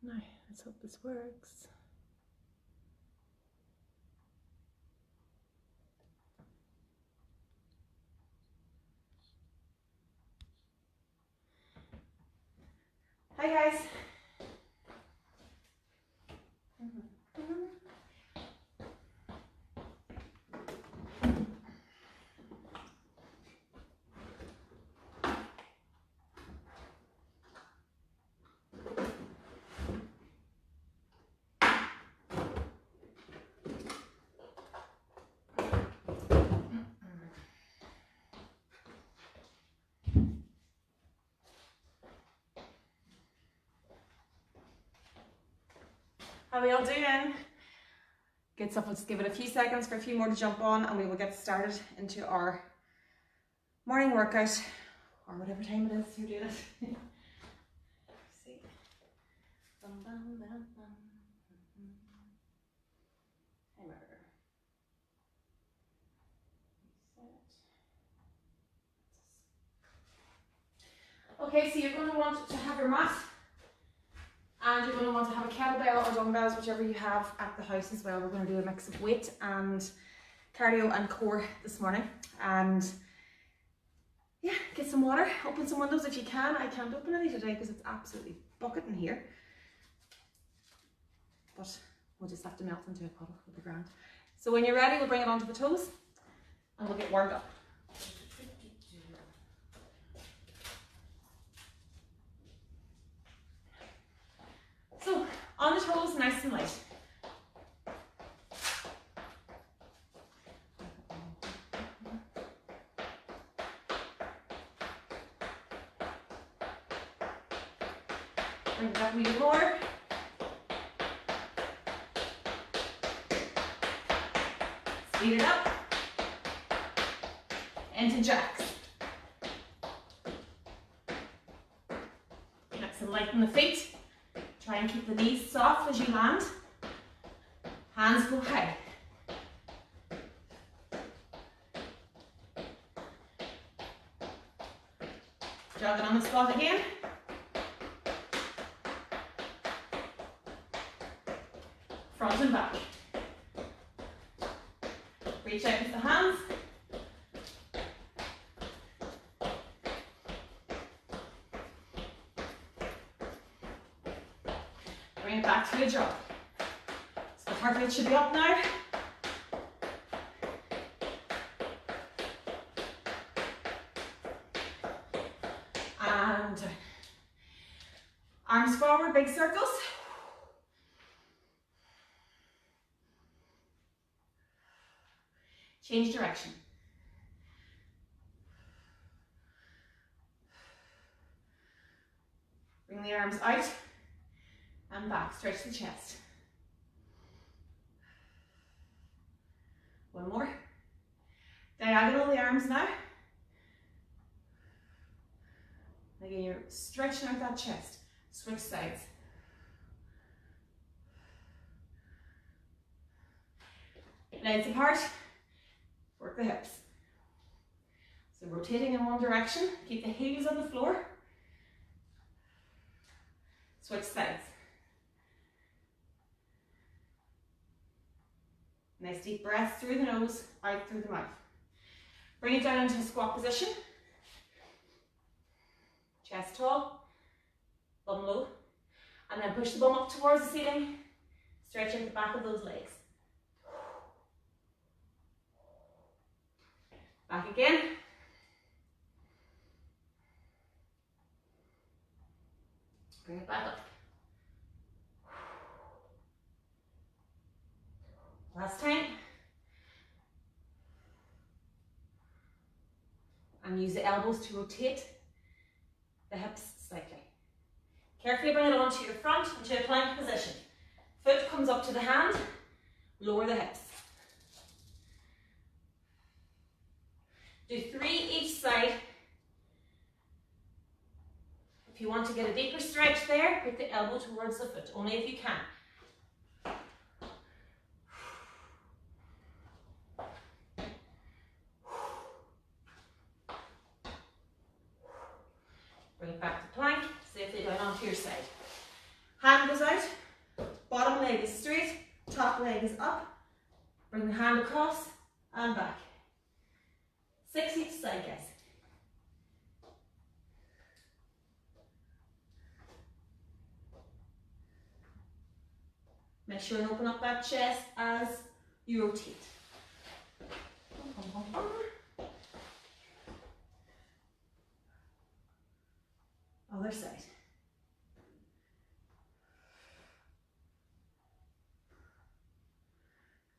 Now, let's hope this works. Hi guys. How are we all doing? Good stuff. Let's give it a few seconds for a few more to jump on and we will get started into our morning workout, or whatever time it is you're doing it. See. Bum, bum, bum, bum. Timer. Reset. Okay, so you're going to want to have your mat, and you're going to want to have a kettlebell or dumbbells, whichever you have at the house as well. We're going to do a mix of weight and cardio and core this morning. And yeah, get some water, open some windows if you can. I can't open any today because it's absolutely bucketing here. But we'll just have to melt into a puddle with the ground. So when you're ready, we'll bring it onto the toes and we'll get warmed up. So on the toes, nice and light. Bring it up a little more. Speed it up. Into jacks. Nice and light in the feet. Try and keep the knees soft as you land. Hands go high. Jogging on the spot again. Front and back. Reach out with the hands. Bring it back to a jog. So the heart rate should be up now. And arms forward, big circles. Change direction. Bring the arms out and back, stretch the chest. One more. Diagonal the arms now. Again, you're stretching out that chest. Switch sides. Legs apart. Work the hips. So rotating in one direction. Keep the heels on the floor. Switch sides. Nice deep breath through the nose, out through the mouth. Bring it down into a squat position. Chest tall, bum low. And then push the bum up towards the ceiling. Stretch out the back of those legs. Back again. Bring it back up. Last time. And use the elbows to rotate the hips slightly. Carefully bring it onto your front into a plank position. Foot comes up to the hand, lower the hips. Do 3 each side. If you want to get a deeper stretch there, put the elbow towards the foot, only if you can. Bring it back to plank, safely down onto your side. Hand goes out, bottom leg is straight, top leg is up. Bring the hand across and back. 6 each side, guys. Make sure and open up that chest as you rotate. Other side.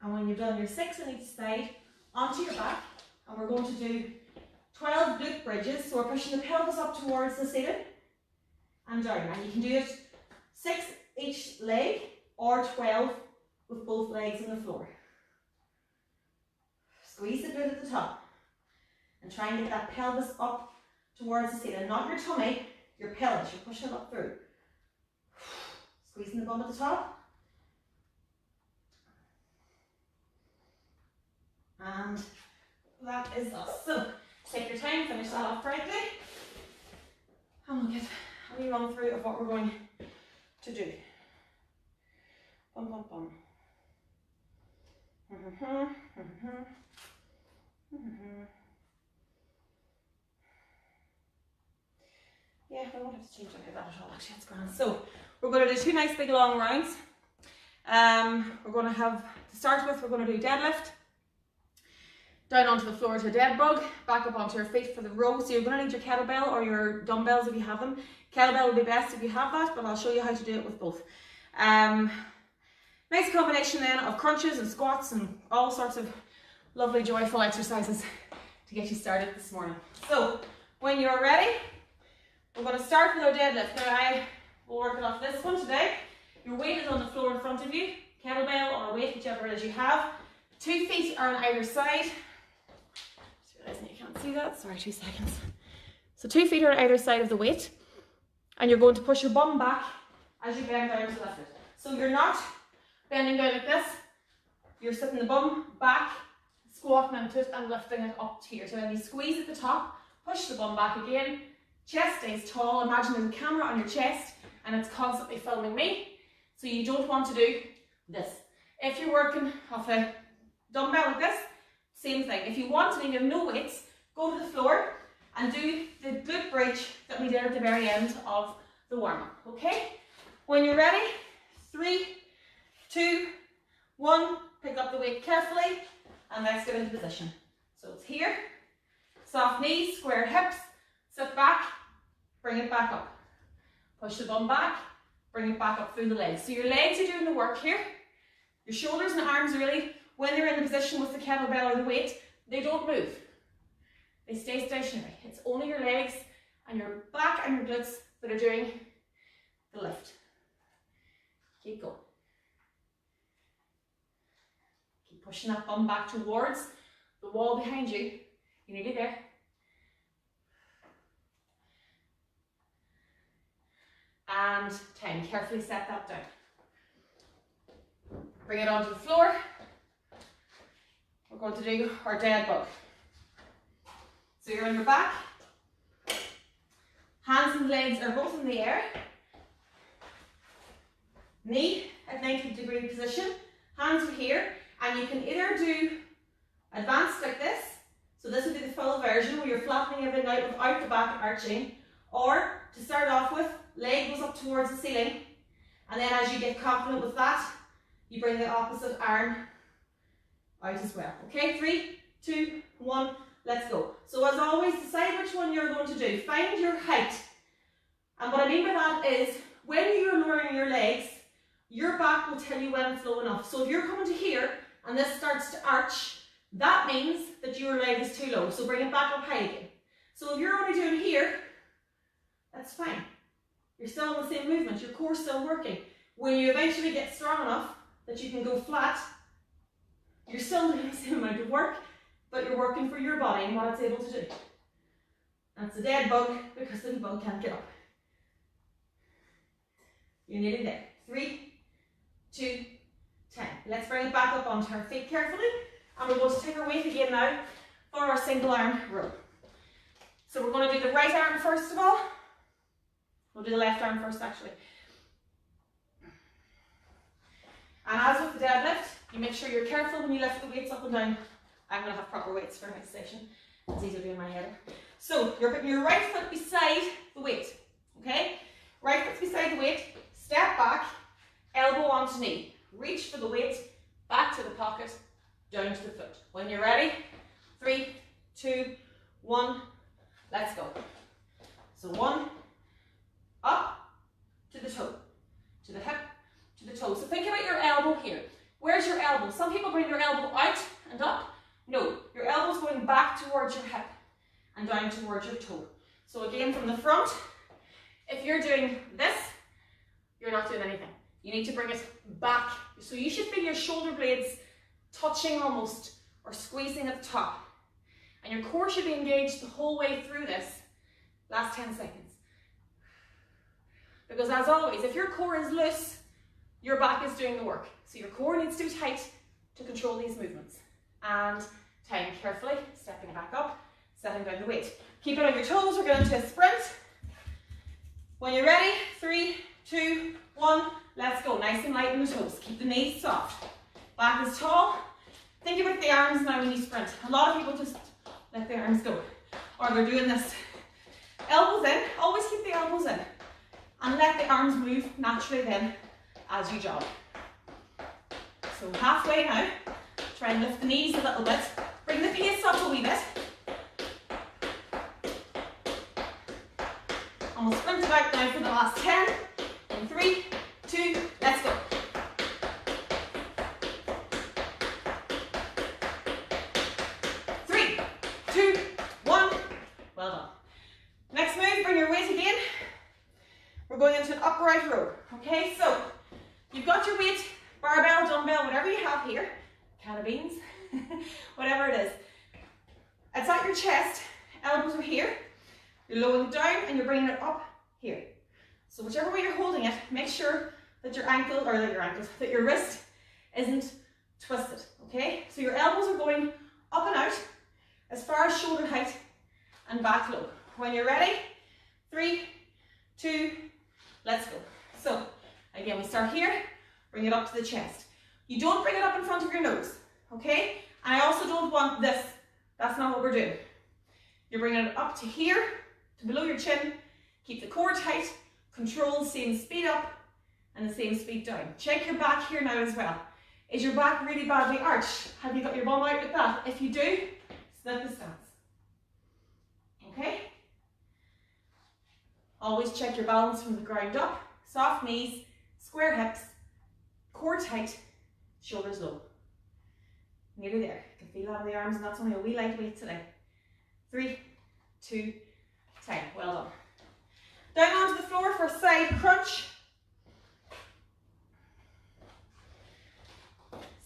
And when you've done your 6 on each side, onto your back, and we're going to do 12 glute bridges. So we're pushing the pelvis up towards the ceiling and down. And you can do it 6 each leg or 12 with both legs on the floor. Squeeze the glute at the top and try and get that pelvis up towards the ceiling. Not your tummy, your pelvis. You're pushing it up through. Squeezing the bum at the top. And that is us. So take your time, finish that off correctly, and we'll get a wee run through of what we're going to do. Bum, bum, bum. Yeah, I won't have to change any of that at all, actually, it's grand. So we're going to do 2 nice big long rounds. We're going to have, to start with, we're going to do deadlift. Down onto the floor to a dead bug, back up onto your feet for the row. So you're going to need your kettlebell or your dumbbells if you have them. Kettlebell would be best if you have that, but I'll show you how to do it with both. Nice combination then of crunches and squats and all sorts of lovely joyful exercises to get you started this morning. So when you're ready, we're going to start with our deadlift. Now I will work it off this one today. Your weight is on the floor in front of you, kettlebell or weight, whichever it is you have. 2 feet are on either side. Realizing you can't see that, sorry, 2 seconds. So 2 feet are on either side of the weight, and you're going to push your bum back as you bend down to lift it. So you're not bending down like this, you're sitting the bum back, squatting into it and lifting it up to here. So then you squeeze at the top, push the bum back again, chest stays tall. Imagine there's a camera on your chest and it's constantly filming me. So you don't want to do this. If you're working off a dumbbell like this, same thing. If you want to and you have no weights, go to the floor and do the glute bridge that we did at the very end of the warm-up, okay? When you're ready, 3, 2, 1, pick up the weight carefully and let's get into position. So it's here, soft knees, square hips, sit back, bring it back up. Push the bum back, bring it back up through the legs. So your legs are doing the work here. Your shoulders and arms really, when they're in the position with the kettlebell or the weight, they don't move. They stay stationary. It's only your legs and your back and your glutes that are doing the lift. Keep going. Keep pushing that bum back towards the wall behind you. You're nearly there. And 10. Carefully set that down. Bring it onto the floor. We're going to do our dead bug. So you're on your back. Hands and legs are both in the air. Knee at 90-degree position. Hands are here. And you can either do advanced like this. So this would be the full version where you're flattening everything out without the back arching. Or to start off with, leg goes up towards the ceiling. And then as you get confident with that, you bring the opposite arm out as well. Okay, 3, 2, 1, let's go. So as always, decide which one you're going to do. Find your height. And what I mean by that is, when you're lowering your legs, your back will tell you when it's low enough. So if you're coming to here, and this starts to arch, that means that your leg is too low. So bring it back up high again. So if you're only doing here, that's fine. You're still in the same movement. Your core's still working. When you eventually get strong enough that you can go flat, you're still doing the same amount of work, but you're working for your body and what it's able to do. That's a dead bug because the bug can't get up. You're nearly there. 3, 2, 10. Let's bring it back up onto our feet carefully, and we're going to take our weight again now for our single arm row. So we're going to do the right arm first of all. We'll do the left arm first actually. And as with the deadlift, you make sure you're careful when you lift the weights up and down. I'm going to have proper weights for next session. It's easier doing my head. So you're putting your right foot beside the weight, okay? Right foot beside the weight, step back, elbow onto knee. Reach for the weight, back to the pocket, down to the foot. When you're ready, 3, 2, 1, let's go. So 1, up, to the toe, to the hip, to the toe. So think about your elbow here. Where's your elbow? Some people bring their elbow out and up. No, your elbow's going back towards your hip and down towards your toe. So again, from the front, if you're doing this, you're not doing anything. You need to bring it back. So you should feel your shoulder blades touching almost or squeezing at the top. And your core should be engaged the whole way through this last 10 seconds. Because as always, if your core is loose, your back is doing the work. So your core needs to be tight to control these movements. And tying carefully, stepping back up, setting down the weight. Keep it on your toes, we're going into a sprint. When you're ready, 3, 2, 1, let's go. Nice and light in the toes. Keep the knees soft. Back is tall. Think about the arms now when you sprint. A lot of people just let their arms go. Or they're doing this. Elbows in, always keep the elbows in. And let the arms move naturally then as you jog. So halfway now, try and lift the knees a little bit. Bring the pace up a wee bit. And we'll sprint it out now for the last 10. In 3, 2, let's go. Three, 2, 1. Well done. Next move, bring your weight again. We're going into an upright row. Okay, so you've got your weight, barbell, dumbbell, whatever you have here, can of beans, whatever it is. It's at your chest, elbows are here, you're lowering it down and you're bringing it up here. So whichever way you're holding it, make sure that your ankle, or that your wrist isn't twisted, okay? So your elbows are going up and out as far as shoulder height and back low. When you're ready, 3, 2, let's go. So again, we start here, bring it up to the chest. You don't bring it up in front of your nose, okay? And I also don't want this. That's not what we're doing. You're bringing it up to here, to below your chin. Keep the core tight. Control the same speed up and the same speed down. Check your back here now as well. Is your back really badly arched? Have you got your bum out like that? If you do, split the stance. Okay? Always check your balance from the ground up. Soft knees, square hips, core tight, shoulders low. Nearly there. You can feel that in the arms, and that's only a wee light weight today. 3, 2, 10. Well done. Down onto the floor for a side crunch.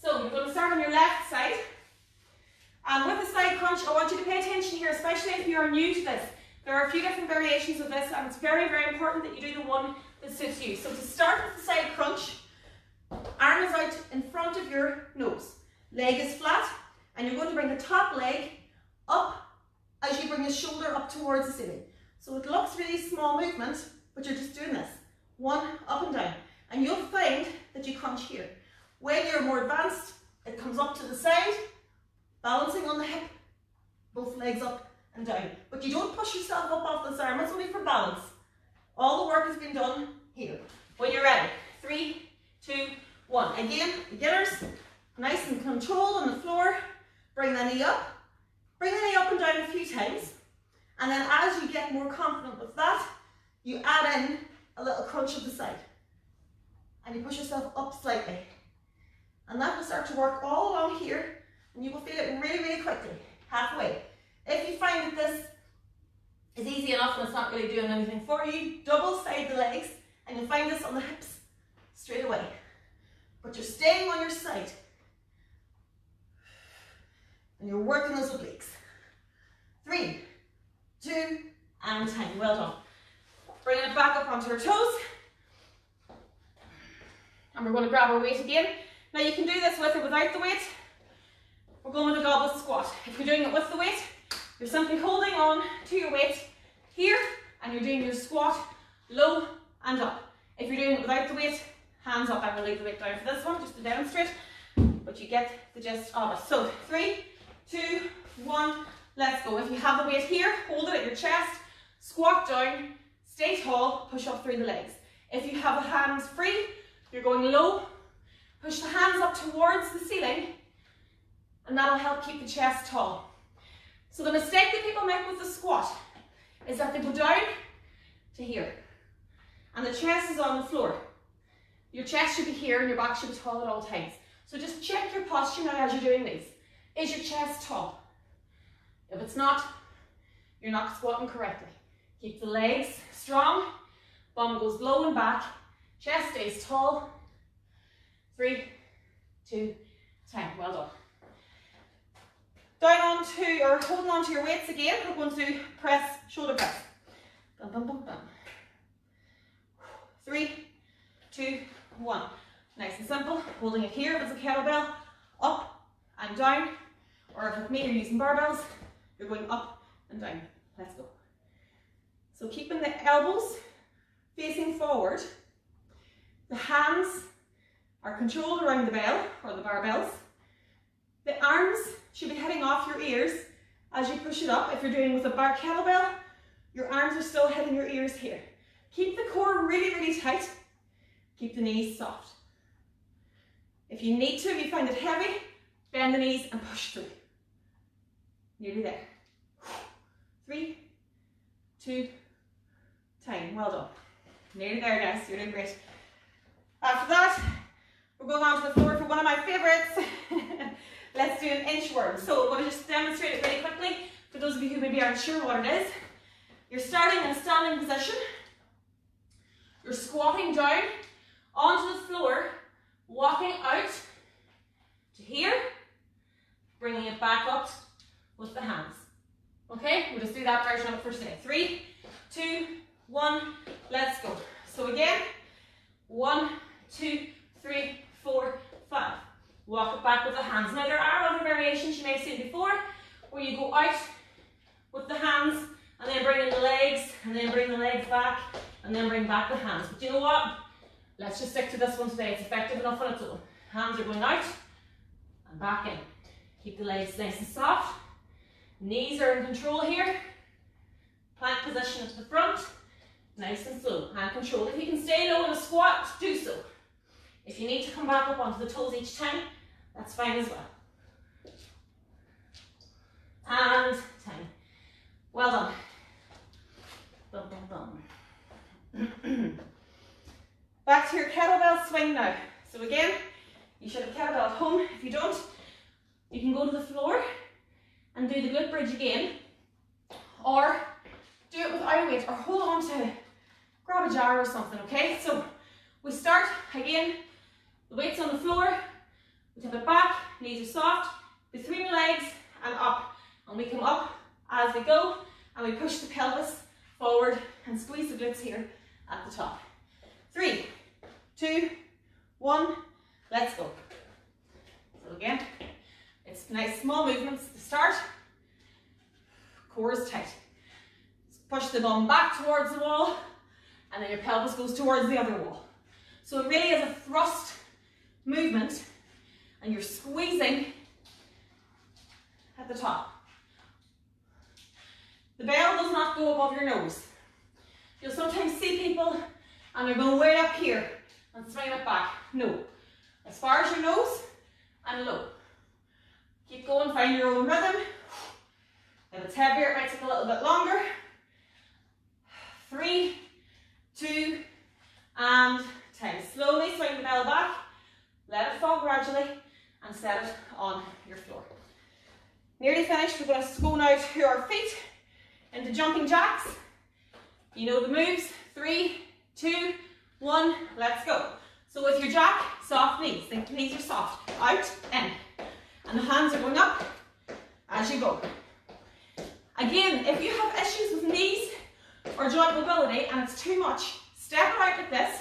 So you're going to start on your left side. And with the side crunch, I want you to pay attention here, especially if you are new to this. There are a few different variations of this, and it's very, very important that you do the one that suits you. So to start with the side crunch, arm is out in front of your nose. Leg is flat, and you're going to bring the top leg up as you bring the shoulder up towards the ceiling. So it looks really small movement, but you're just doing this. One, up and down. And you'll find that you crunch here. When you're more advanced, it comes up to the side, balancing on the hip, both legs up and down. But you don't push yourself up off this arm, it's only for balance. All the work has been done here. When you're ready, 3, 2, 1. Again, beginners, nice and controlled on the floor. Bring the knee up. Bring the knee up and down a few times. And then as you get more confident with that, you add in a little crunch of the side. And you push yourself up slightly. And that will start to work all along here, and you will feel it really, really quickly, halfway. If you find that this is easy enough and it's not really doing anything for you, double side the legs, and you'll find this on the hips straight away. But you're staying on your side. And you're working those obliques. 3, 2, and 10. Well done. Bringing it back up onto our toes. And we're going to grab our weight again. Now you can do this with or without the weight. We're going with a goblet squat. If you're doing it with the weight, you're simply holding on to your weight here, and you're doing your squat low and up. If you're doing it without the weight, Hands up, I'm going to leave the weight down for this one just to demonstrate, but you get the gist of it. So 3, 2, 1, let's go. If you have the weight here, hold it at your chest, squat down, stay tall, push up through the legs. If you have the hands free, you're going low, push the hands up towards the ceiling, and that'll help keep the chest tall. So the mistake that people make with the squat is that they go down to here, and the chest is on the floor. Your chest should be here and your back should be tall at all times. So just check your posture now as you're doing these. Is your chest tall? If it's not, you're not squatting correctly. Keep the legs strong, bum goes low and back, chest stays tall. 3, 2, 10, well done. Down onto, or holding onto your weights again, we're going to press, shoulder press. Bum, bum, bum, bum. 3, 2, 1. Nice and simple, holding it here if it's a kettlebell, up and down, or if with me you're using barbells, you're going up and down. Let's go. So keeping the elbows facing forward, the hands are controlled around the bell or the barbells. The arms should be heading off your ears as you push it up. If you're doing with a bar kettlebell, your arms are still heading your ears here. Keep the core really, really tight. Keep the knees soft. If you need to, if you find it heavy, bend the knees and push through. Nearly there. 3, 2, 10. Well done. Nearly there, guys. You're doing great. After that, we're going on to the floor for one of my favorites. Let's do an inchworm. So we're going to just demonstrate it really quickly for those of you who maybe aren't sure what it is. You're starting in a standing position. You're squatting down onto the floor, walking out to here, bringing it back up with the hands. Okay, we'll just do that version of it for today. 3, 2, 1, let's go. So again, 1, 2, 3, 4, 5. Walk it back with the hands. Now there are other variations you may have seen before where you go out with the hands and then bring in the legs and then bring the legs back and then bring back the hands. But you know what? Let's just stick to this one today. It's effective enough on its own. Hands are going out and back in. Keep the legs nice and soft. Knees are in control here. Plank position at the front. Nice and slow. Hand control. If you can stay low in a squat, do so. If you need to come back up onto the toes each time, that's fine as well. And 10. Well done. Bum, bum, bum. Back to your kettlebell swing now. So again, you should have kettlebell at home. If you don't, you can go to the floor and do the glute bridge again, or do it without a weight, or hold on to, grab a jar or something, okay? So we start, again, the weight's on the floor, we tip it back, knees are soft, between the legs and up, and we come up as we go, and we push the pelvis forward and squeeze the glutes here at the top. 3, 2, 1, let's go. So again, it's nice small movements to start. Core is tight. Push the bum back towards the wall, and then your pelvis goes towards the other wall. So it really is a thrust movement, and you're squeezing at the top. The bell does not go above your nose. You'll sometimes see people and they're going way up here and swing it back. No, as far as your nose and low. Keep going, find your own rhythm. If it's heavier, it might take a little bit longer. 3, 2, and 10. Slowly swing the bell back, let it fall gradually, and set it on your floor. Nearly finished. We're going to go now to our feet into jumping jacks. You know the moves. 3, 2, 1, let's go. So with your jack, soft knees. Think the knees are soft. Out, in. And the hands are going up as you go. Again, if you have issues with knees or joint mobility and it's too much, step it out like this,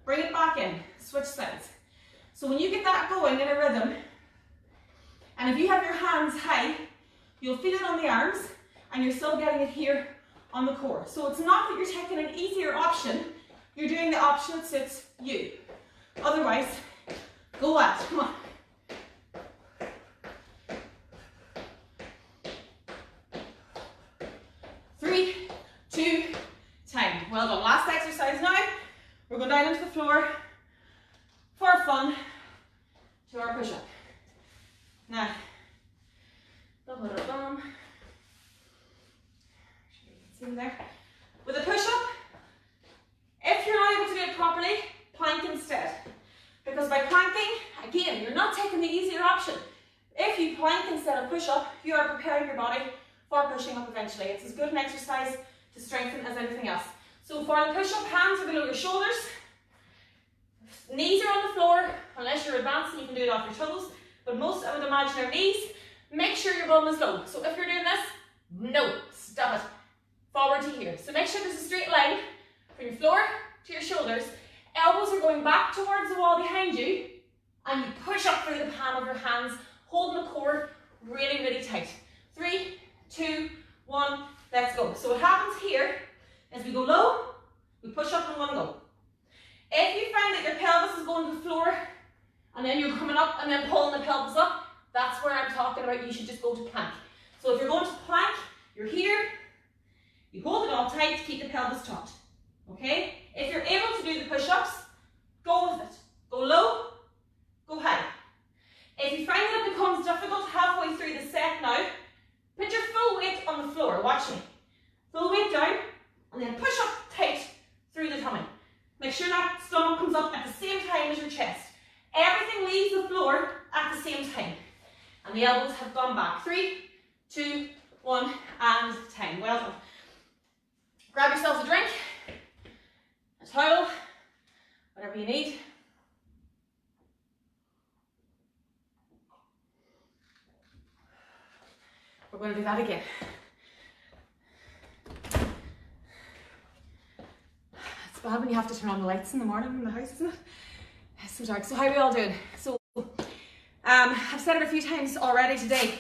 bring it back in, switch sides. So when you get that going in a rhythm, and if you have your hands high, you'll feel it on the arms and you're still getting it here on the core. So it's not that you're taking an easier option, you're doing the option that suits you. Otherwise, go wild. Come on. 3, 2, time. Well done. Last exercise now. We're going down into the floor for fun to our push-up. Now, see there. With a push-up, if you're not able to do it properly, plank instead. Because by planking, again, you're not taking the easier option. If you plank instead of push-up, you are preparing your body for pushing up eventually. It's as good an exercise to strengthen as anything else. So for the push-up, hands are below your shoulders. Knees are on the floor. Unless you're advanced and you can do it off your toes. But most, I would imagine, are knees. Make sure your bum is low. So if you're doing this, no, stop it. Forward to here. So make sure there's a straight line from your floor to your shoulders. Elbows are going back towards the wall behind you. And you push up through the palm of your hands, holding the core really, really tight. 3, 2, 1, let's go. So what happens here is we go low, we push up in one go. If you find that your pelvis is going to the floor and then you're coming up and then pulling the pelvis up, that's where I'm talking about you should just go to plank. So if you're going to plank, you're here, you hold it all tight, keep the pelvis taut. Okay? If you're able to do the push-ups, go with it. Go low, go high. If you find that it becomes difficult halfway through the set now, put your full weight on the floor, watch me. Full weight down, and then push up tight through the tummy. Make sure that stomach comes up at the same time as your chest. Everything leaves the floor at the same time. And the elbows have gone back. 3, 2, 1, and time. Well done. Grab yourselves a drink, a towel, whatever you need. We're going to do that again. It's bad when you have to turn on the lights in the morning in the house, isn't it? It's so dark. So how are we all doing? So I've said it a few times already today.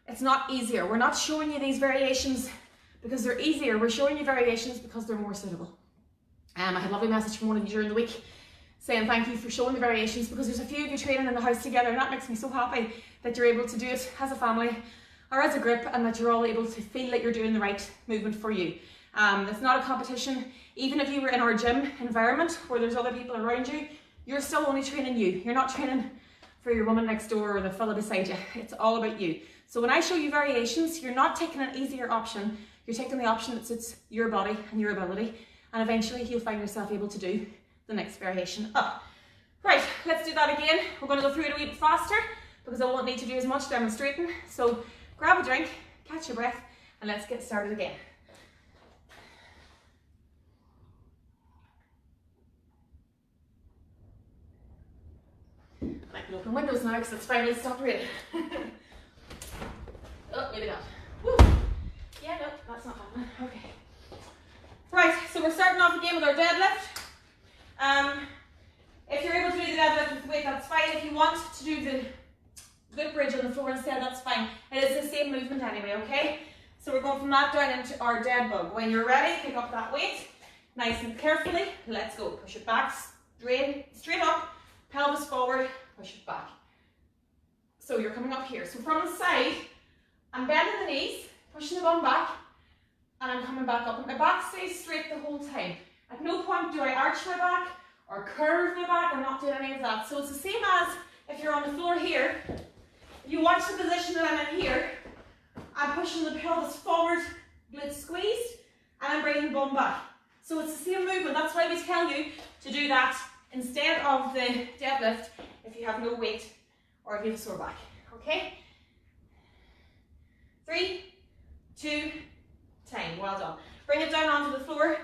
It's not easier. We're not showing you these variations because they're easier. We're showing you variations because they're more suitable. I had a lovely message from one of you during the week saying thank you for showing the variations because there's a few of you training in the house together and that makes me so happy that you're able to do it as a family or as a group and that you're all able to feel that you're doing the right movement for you. It's not a competition. Even if you were in our gym environment where there's other people around you, you're still only training you. You're not training for your woman next door or the fella beside you. It's all about you. So when I show you variations, you're not taking an easier option. You're taking the option that suits your body and your ability. And eventually you'll find yourself able to do the next variation up. Right, let's do that again. We're going to go through it a wee bit faster because I won't need to do as much demonstrating. So grab a drink, catch your breath, and let's get started again. I can open windows now because it's finally stopped raining. Oh, maybe not. Woo. Yeah, no, that's not happening. Okay. Right, so we're starting off again with our deadlift. If you're able to do the deadlift with the weight, that's fine. If you want to do the glute bridge on the floor instead, that's fine. It is the same movement anyway, okay? So we're going from that down into our dead bug. When you're ready, pick up that weight, nice and carefully. Let's go. Push it back, straight up, pelvis forward, push it back. So you're coming up here. So from the side, I'm bending the knees, pushing the bum back, and I'm coming back up. And my back stays straight the whole time. At no point do I arch my back or curve my back. I'm not doing any of that. So it's the same as if you're on the floor here. If you watch the position that I'm in here, I'm pushing the pelvis forward, glutes squeezed, and I'm bringing the bum back. So it's the same movement. That's why we tell you to do that instead of the deadlift if you have no weight or if you have a sore back. Okay? 3, 2, time. Well done. Bring it down onto the floor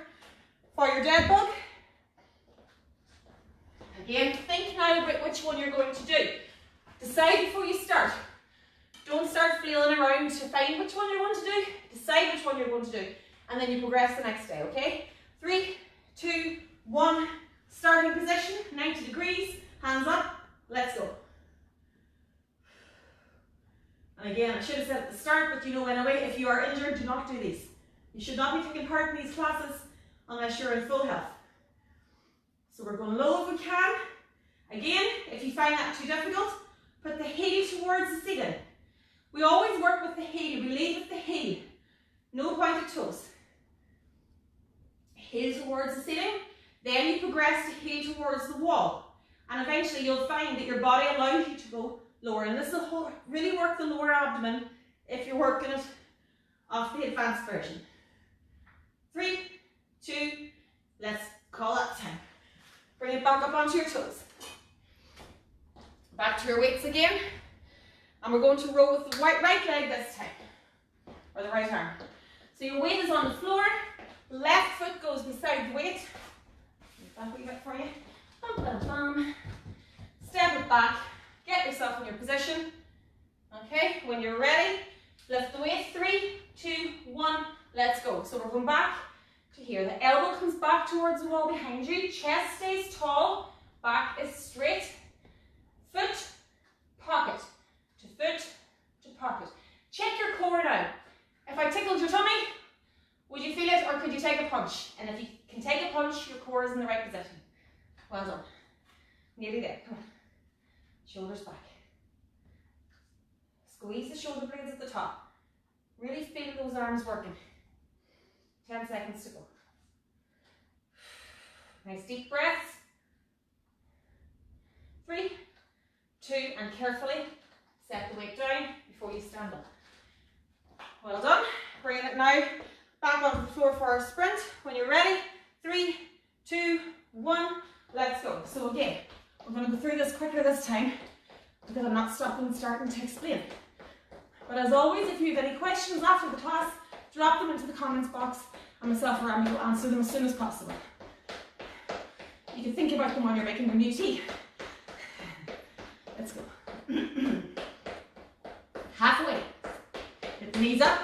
for your dead bug. Again, think now about which one you're going to do. Decide before you start. Don't start flailing around to find which one you're going to do. Decide which one you're going to do. And then you progress the next day, okay? 3, 2, 1. Starting position, 90 degrees. Hands up. Let's go. And again, I should have said at the start, but you know anyway, if you are injured, do not do these. You should not be taking part in these classes unless you're in full health. So we're going low if we can. Again, if you find that too difficult, put the heel towards the ceiling. We always work with the heel. We lead with the heel. No pointed toes. Heel towards the ceiling. Then you progress to heel towards the wall. And eventually you'll find that your body allows you to go lower. And this will really work the lower abdomen if you're working it off the advanced version. 3, 2, let's call that time. Bring it back up onto your toes. Back to your weights again. And we're going to row with the right leg this time. Or the right arm. So your weight is on the floor. Left foot goes beside the weight. Back a wee bit for you. Bum, bum, bum. Step it back. Get yourself in your position. Okay, when you're ready, lift the weight. 3, 2, 1, let's go. So we're going back to here. The elbow comes back towards the wall behind you. Chest stays tall. Back is straight. Foot, pocket. To foot, to pocket. Check your core now. If I tickled your tummy, would you feel it or could you take a punch? And if you can take a punch, your core is in the right position. Well done. Nearly there. Come on. Shoulders back. Squeeze the shoulder blades at the top. Really feel those arms working. 10 seconds to go. Nice deep breaths. 3, 2, and carefully set the weight down before you stand up. Well done. Bringing it now back onto the floor for our sprint. When you're ready, 3, 2, 1, let's go. So again, we're going to go through this quicker this time because I'm not stopping and starting to explain. But as always, if you have any questions after the class, drop them into the comments box and myself or Amy will answer them as soon as possible. You can think about them while you're making your new tea. Let's go. Halfway. Lift the knees up.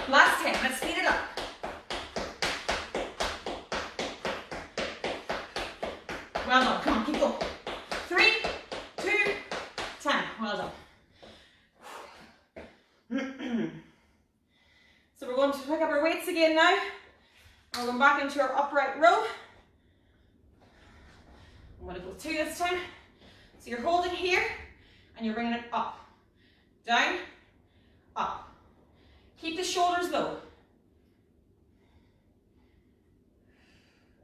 Last 10. Let's speed it up. Well done. Come on, keep going. 3, 2, 10. Well done. So we're going to pick up our weights again now. We're going back into our upright row. I'm going to go 2 this time. So you're holding here and you're bringing it up, down, up. Keep the shoulders low.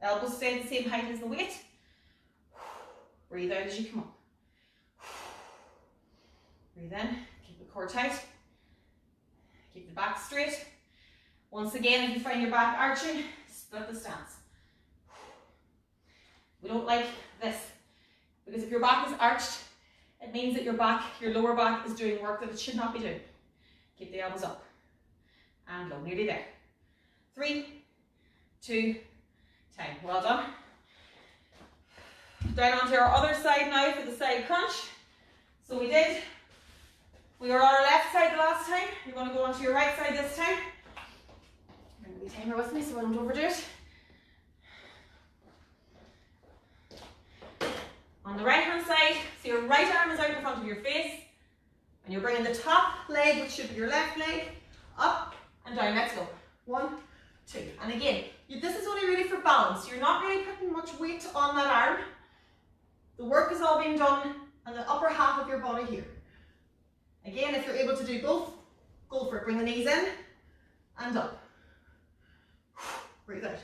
Elbows stay the same height as the weight. Breathe out as you come up. Breathe in, keep the core tight. Keep the back straight. Once again, if you find your back arching, split the stance. We don't like this because if your back is arched, it means that your lower back is doing work that it should not be doing. Keep the elbows up and low, nearly there. 3, 2, 10. Well done. Down onto our other side now for the side crunch. So we were on our left side the last time. You're going to go onto your right side this time. Bring the timer with me so I don't overdo it. On the right hand side, so your right arm is out in front of your face and you're bringing the top leg, which should be your left leg, up and down. Let's go. 1, 2. And again, this is only really for balance. You're not really putting much weight on that arm. The work is all being done on the upper half of your body here. Again, if you're able to do both, go for it. Bring the knees in and up. Breathe out.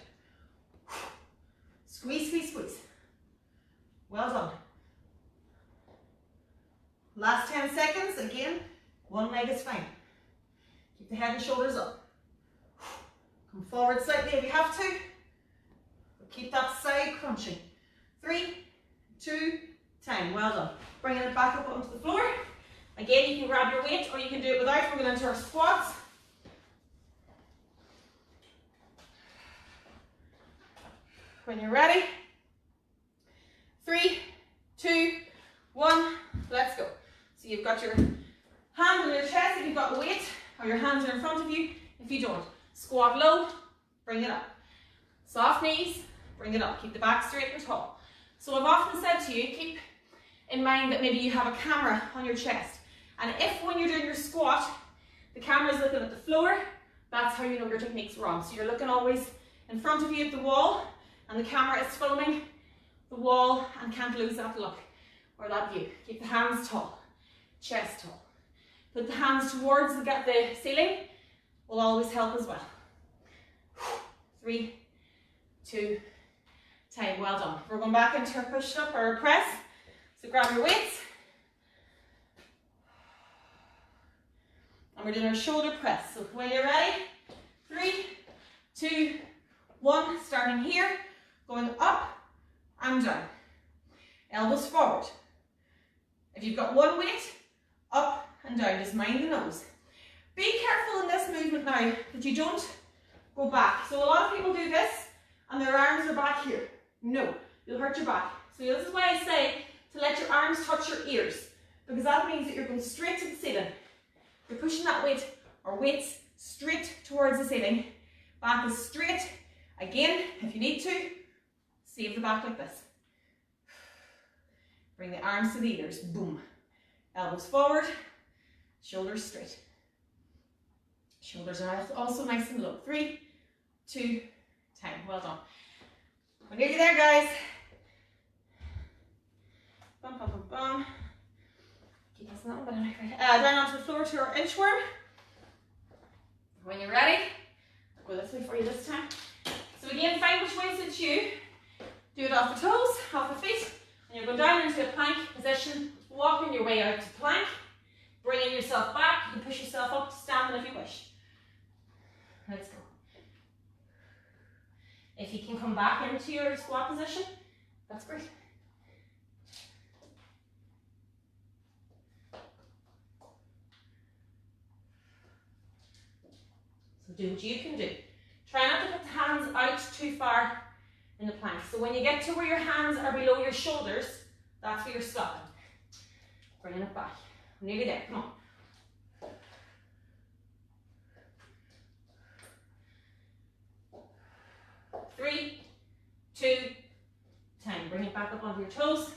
Squeeze, squeeze, squeeze. Well done. Last 10 seconds. Again, one leg is fine. Keep the head and shoulders up. Come forward slightly if you have to. But keep that side crunching. 3, 2, 10. Well done. Bringing it back up onto the floor. Again, you can grab your weight or you can do it without. We're going into our squats. When you're ready. 3, 2, 1, let's go. So you've got your hand on your chest if you've got the weight, or your hands are in front of you if you don't. Squat low, bring it up. Soft knees, bring it up. Keep the back straight and tall. So I've often said to you, keep in mind that maybe you have a camera on your chest. And if when you're doing your squat, the camera is looking at the floor, that's how you know your technique's wrong. So you're looking always in front of you at the wall, and the camera is filming the wall and can't lose that look or that view. Keep the hands tall, chest tall. Put the hands towards the ceiling, will always help as well. 3, 2, time, well done. We're going back into our push-up or a press, so grab your weights. And we're doing our shoulder press. So when you're ready, 3, 2, 1, starting here, going up and down. Elbows forward. If you've got one weight, up and down, just mind the nose. Be careful in this movement now that you don't go back. So a lot of people do this and their arms are back here. No, you'll hurt your back. So this is why I say to let your arms touch your ears, because that means that you're going straight to the ceiling. You're pushing that weight or weights straight towards the ceiling. Back is straight. Again, if you need to, save the back like this. Bring the arms to the ears. Boom. Elbows forward, shoulders straight. Shoulders are also nice and low. 3, 2, time. Well done. We're nearly there, guys. Bum, bum, bum, bum. Keep us that one, but I'm not down onto the floor to our inchworm. When you're ready, I'll go this way for you this time. So again, find which way suits you. Do it off the toes, off the feet, and you'll go down into a plank position, walking your way out to plank, bringing yourself back. You can push yourself up to standing if you wish. Let's go. If you can come back into your squat position, that's great. So do what you can do. Try not to put the hands out too far in the plank. So when you get to where your hands are below your shoulders, that's where you're stopping. Bringing it back. I'm nearly there, come on. Three, 2, time. Bring it back up onto your toes.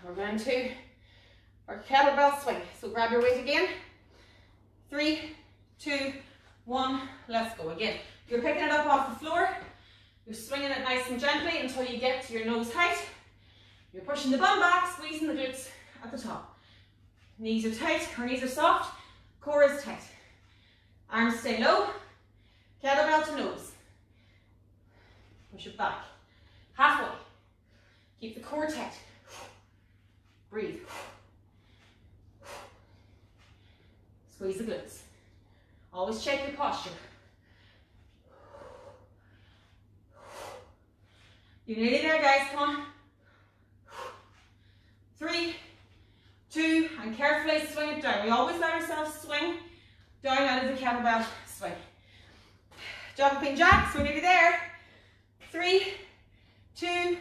We're going to our kettlebell swing. So grab your weight again. 3, 2, 1, let's go. Again, you're picking it up off the floor. You're swinging it nice and gently until you get to your nose height. You're pushing the bum back, squeezing the glutes at the top. Knees are tight, our knees are soft, core is tight. Arms stay low, kettlebell to nose. Push it back. Halfway. Keep the core tight. Breathe. Squeeze the glutes. Always check your posture. You're nearly there, guys, come on. 3, 2, and carefully swing it down. We always let ourselves swing down out of the kettlebell swing. Jumping jacks, we're nearly there. 3, 2,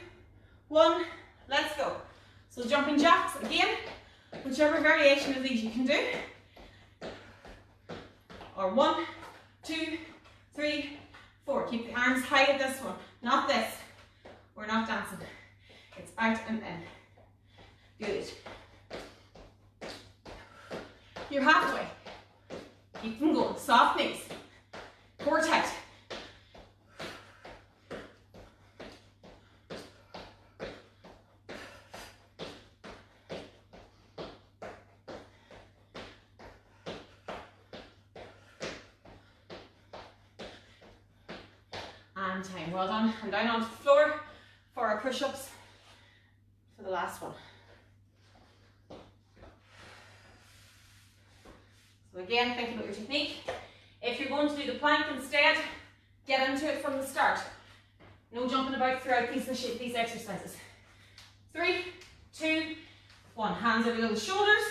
1, let's go. So jumping jacks, again, whichever variation of these you can do. Or 1, 2, 3, 4. Keep the arms high at this one, not this. We're not dancing. It's out and in. Good. You're halfway. Keep them going. Soft knees. Core tight. And time. Well done. And down onto the floor for our push-ups for the last one. So again, think about your technique. If you're going to do the plank instead, get into it from the start. No jumping about throughout these exercises. 3, 2, 1. Hands are below the shoulders.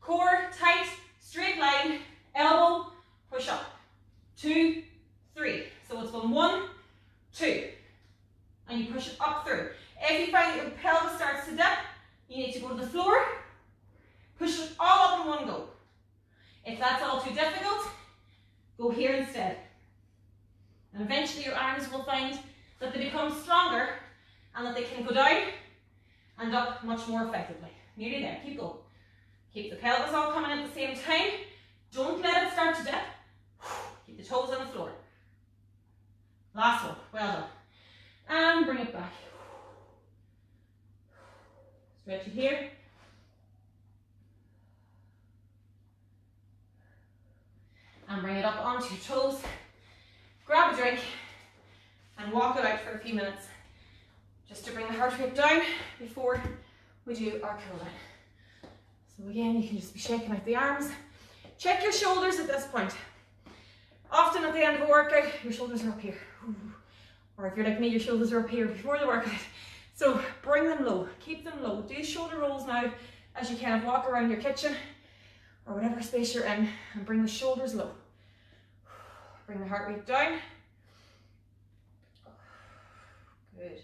Core tight, straight line, elbow, push up. 2, 3. So it's going 1, 2. And you push it up through. If you find that your pelvis starts to dip, you need to go to the floor, push it all up in one go. If that's all too difficult, go here instead. And eventually your arms will find that they become stronger and that they can go down and up much more effectively. Nearly there, keep going. Keep the pelvis all coming at the same time. Don't let it start it here. And bring it up onto your toes. Grab a drink and walk it out for a few minutes just to bring the heart rate down before we do our cool down. So again, you can just be shaking out the arms. Check your shoulders at this point. Often at the end of a workout, your shoulders are up here. Or if you're like me, your shoulders are up here before the workout. So bring them low, keep them low. Do shoulder rolls now as you kind of walk around your kitchen or whatever space you're in, and bring the shoulders low. Bring the heart rate down. Good.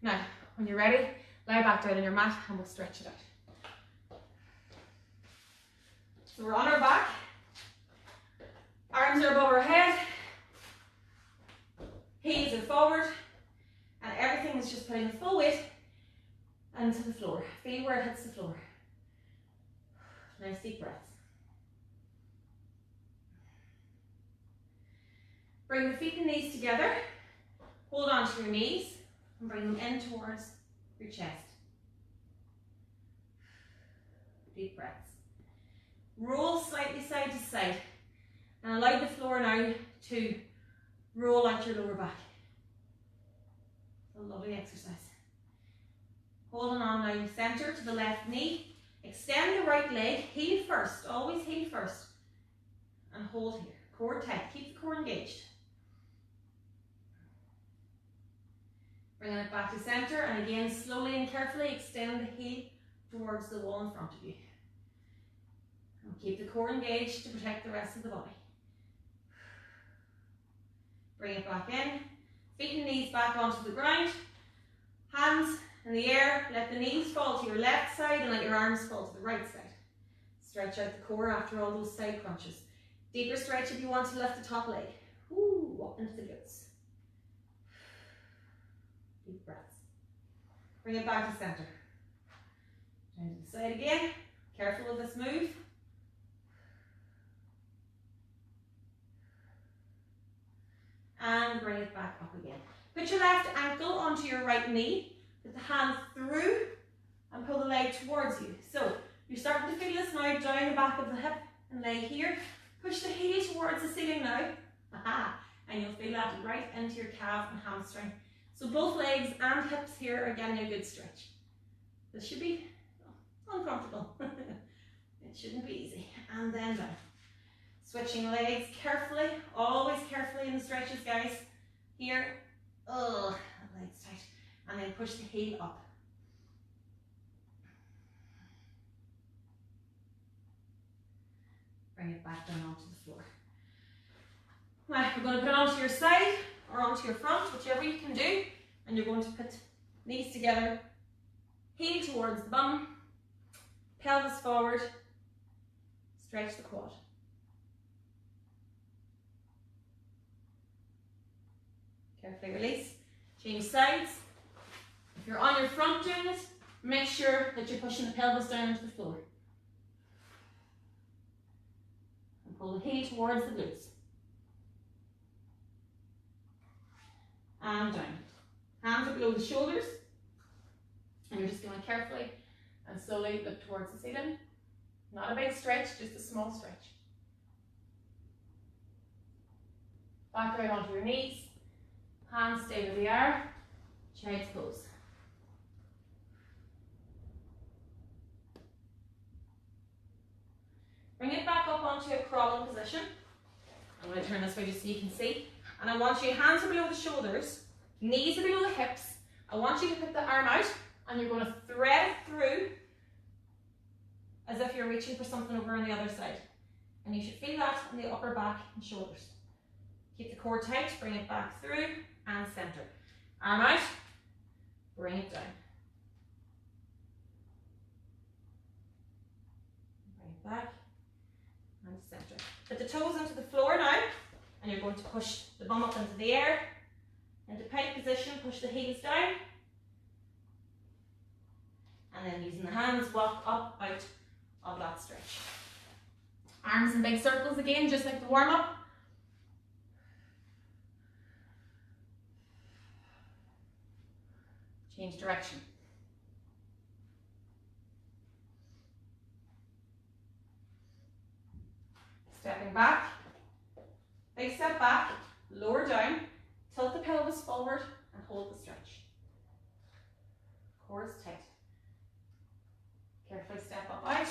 Now, when you're ready, lie back down on your mat and we'll stretch it out. So we're on our back. Arms are above our head. Heels are forward. And everything is just putting the full weight into the floor. Feel where it hits the floor. Nice deep breaths. Bring the feet and knees together. Hold on to your knees and bring them in towards your chest. Deep breaths. Roll slightly side to side and allow the floor now to roll out your lower back. A lovely exercise. Holding on now, center to the left knee. Extend the right leg, heel first, always heel first. And hold here, core tight, keep the core engaged. Bringing it back to center, and again, slowly and carefully extend the heel towards the wall in front of you. And keep the core engaged to protect the rest of the body. Bring it back in. Feet and knees back onto the ground. Hands in the air. Let the knees fall to your left side and let your arms fall to the right side. Stretch out the core after all those side crunches. Deeper stretch if you want to lift the top leg. Ooh, up into the glutes. Deep breaths. Bring it back to center. Down to the side again. Careful with this move. And bring it back up again. Put your left ankle onto your right knee. Put the hand through and pull the leg towards you. So you're starting to feel this now down the back of the hip and leg here. Push the heel towards the ceiling now. Aha. And you'll feel that right into your calf and hamstring. So both legs and hips here are getting a good stretch. This should be uncomfortable. It shouldn't be easy. And then down. Switching legs carefully, always carefully in the stretches, guys. Here, oh, that leg's tight. And then push the heel up. Bring it back down onto the floor. Now, we're going to put it onto your side or onto your front, whichever you can do. And you're going to put knees together, heel towards the bum, pelvis forward, stretch the quad. Carefully release. Change sides. If you're on your front doing it, make sure that you're pushing the pelvis down into the floor. And pull the heel towards the glutes. And down. Hands are below the shoulders. And you're just going carefully and slowly look towards the ceiling. Not a big stretch, just a small stretch. Back out onto your knees. Hands stay where they are. Child's pose. Bring it back up onto a crawling position. I'm going to turn this way just so you can see. And I want you, hands are below the shoulders, knees are below the hips. I want you to put the arm out and you're going to thread it through as if you're reaching for something over on the other side. And you should feel that in the upper back and shoulders. Keep the core tight, bring it back through and center. Arm out, bring it down. Bring it back and center. Put the toes into the floor now, and you're going to push the bum up into the air. Into pike position, push the heels down. And then using the hands, walk up out of that stretch. Arms in big circles again, just like the warm up. Change direction. stepping back. Big step back, lower down, tilt the pelvis forward and hold the stretch. Core is tight. Carefully step up out.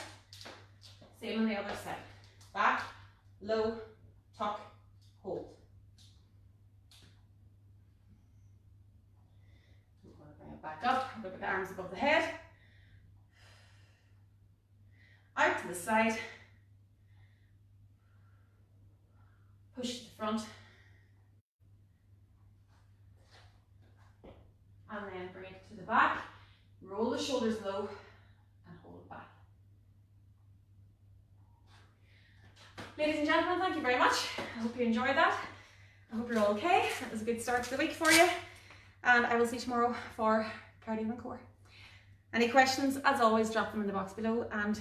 Same on the other side. Back, low, tuck, hold. We're going to bring it back up. Look at the arms above the head. Out to the side. Push to the front. And then bring it to the back. Roll the shoulders low and hold it back. Ladies and gentlemen, thank you very much. I hope you enjoyed that. I hope you're all okay. That was a good start to the week for you. And I will see you tomorrow for cardio and core. Any questions, as always, drop them in the box below. And